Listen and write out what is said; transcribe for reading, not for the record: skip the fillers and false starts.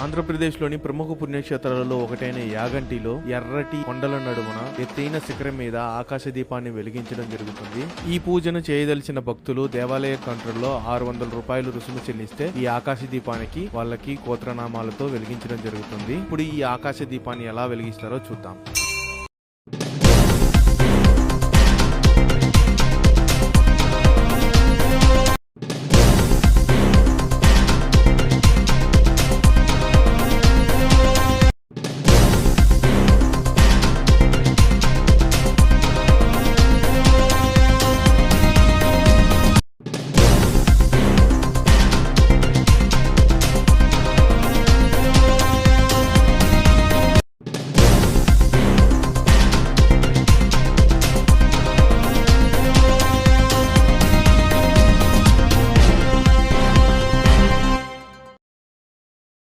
ఆంధ్రప్రదేశ్లోని ప్రముఖ పుణ్యక్షేత్రాలలో ఒకటైన యాగంటిలో ఎర్రటి కొండల నడుమున ఎత్తైన శిఖరం మీద ఆకాశ దీపాన్ని వెలిగించడం జరుగుతుంది. ఈ పూజను చేయదలిచిన భక్తులు దేవాలయ కౌంటర్లో 600 రూపాయలు రుసుము చెల్లిస్తే ఈ ఆకాశ దీపానికి వాళ్ళకి గోత్రనామాలతో వెలిగించడం జరుగుతుంది. ఇప్పుడు ఈ ఆకాశ దీపాన్ని ఎలా వెలిగిస్తారో చూద్దాం.